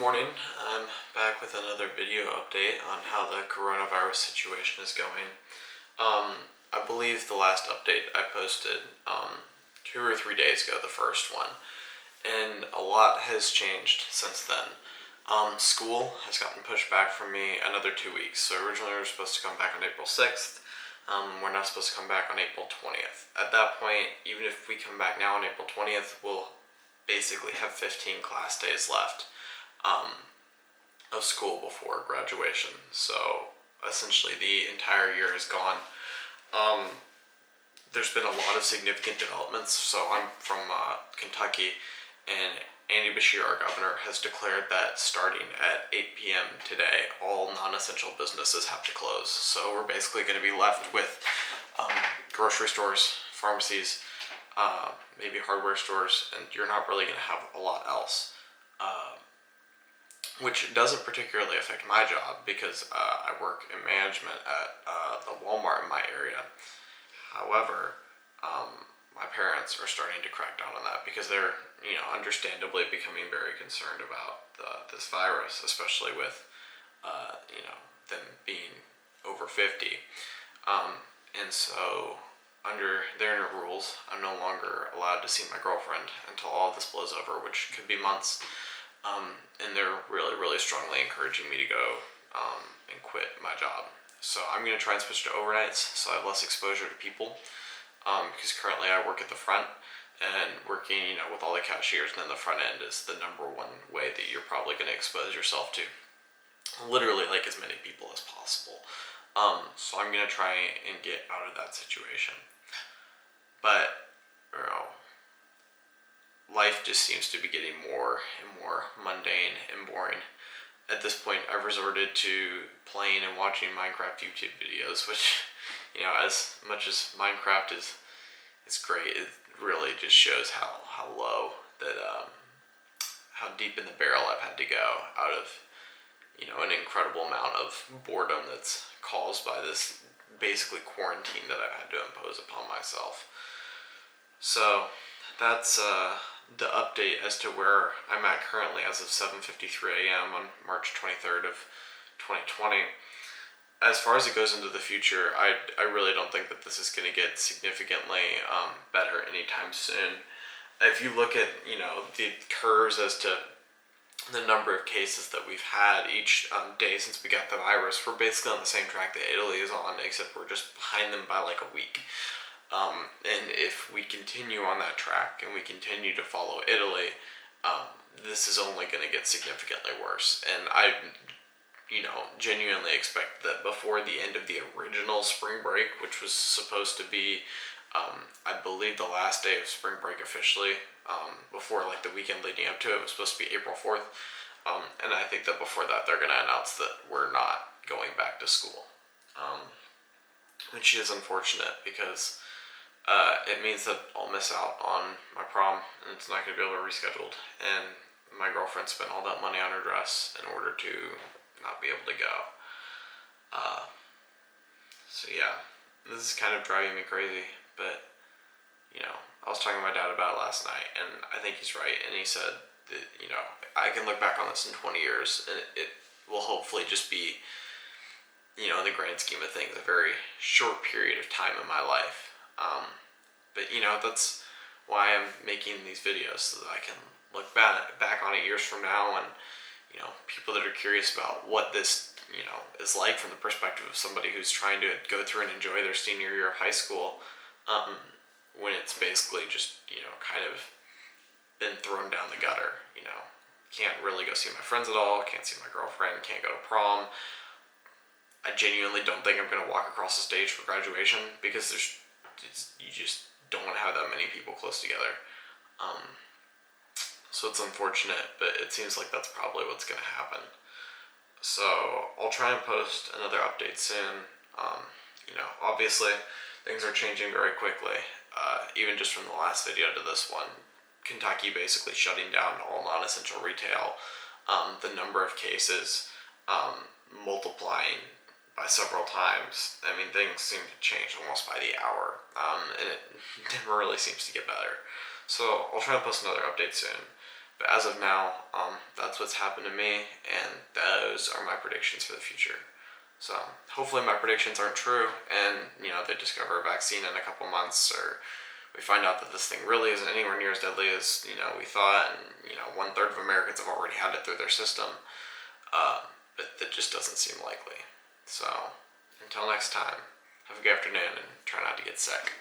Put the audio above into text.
morning. I'm back with another video update on how the coronavirus situation is going. I believe the last update I posted 2 or 3 days ago, the first one, and a lot has changed since then. School has gotten pushed back for me another 2 weeks. So originally we were supposed to come back on April 6th. We're not supposed to come back on April 20th. At that point, even if we come back now on April 20th, we'll basically have 15 class days left of school before graduation. So essentially the entire year is gone. There's been a lot of significant developments. So I'm from Kentucky, and Andy Beshear, our governor, has declared that starting at 8 p.m. today, all non-essential businesses have to close. So we're basically going to be left with grocery stores, pharmacies, maybe hardware stores, and you're not really going to have a lot else. Which doesn't particularly affect my job because I work in management at the Walmart in my area. However, my parents are starting to crack down on that because they're, understandably becoming very concerned about this virus, especially with, them being over 50. And so under their new rules, I'm no longer allowed to see my girlfriend until all of this blows over, which could be months. And they're really, really strongly encouraging me to go and quit my job. So I'm going to try and switch to overnights so I have less exposure to people. Because currently I work at the front, and working, with all the cashiers and then the front end is the number one way that you're probably going to expose yourself to literally like as many people as possible. So I'm going to try and get out of that situation. But, life just seems to be getting more and more mundane and boring. At this point, I've resorted to playing and watching Minecraft YouTube videos, which, as much as Minecraft is great, it really just shows how low that, how deep in the barrel I've had to go out of, an incredible amount of boredom that's caused by this basically quarantine that I've had to impose upon myself. So that's the update as to where I'm at currently as of 7:53 a.m. on March 23rd of 2020. As far as it goes into the future, I really don't think that this is going to get significantly better anytime soon. If you look at, the curves as to the number of cases that we've had each day since we got the virus, we're basically on the same track that Italy is on, except we're just behind them by like a week. And if we continue on that track and we continue to follow Italy, this is only going to get significantly worse. And I, genuinely expect that before the end of the original spring break, which was supposed to be, I believe the last day of spring break officially, before like the weekend leading up to it, was supposed to be April 4th. And I think that before that, they're going to announce that we're not going back to school. Which is unfortunate because it means that I'll miss out on my prom, and it's not going to be able to be rescheduled. And my girlfriend spent all that money on her dress in order to not be able to go. So yeah, this is kind of driving me crazy. But, I was talking to my dad about it last night, and I think he's right. And he said that, I can look back on this in 20 years, and it will hopefully just be, in the grand scheme of things, a very short period of time in my life. But that's why I'm making these videos, so that I can look back on it years from now, and people that are curious about what this is like from the perspective of somebody who's trying to go through and enjoy their senior year of high school, when it's basically just kind of been thrown down the gutter. Can't really go see my friends at all, can't see my girlfriend, can't go to prom. I genuinely don't think I'm going to walk across the stage for graduation because you just don't have that many people close together. So it's unfortunate, but it seems like that's probably what's going to happen. So I'll try and post another update soon. Obviously things are changing very quickly. Even just from the last video to this one, Kentucky basically shutting down all non-essential retail. The number of cases multiplying by several times. I mean, things seem to change almost by the hour, and it never really seems to get better. So I'll try and post another update soon. But as of now, that's that's what's happened to me, and those are my predictions for the future. So hopefully my predictions aren't true, and they discover a vaccine in a couple months, or we find out that this thing really isn't anywhere near as deadly as we thought, and 1/3 of Americans have already had it through their system. But that just doesn't seem likely. So until next time, have a good afternoon and try not to get sick.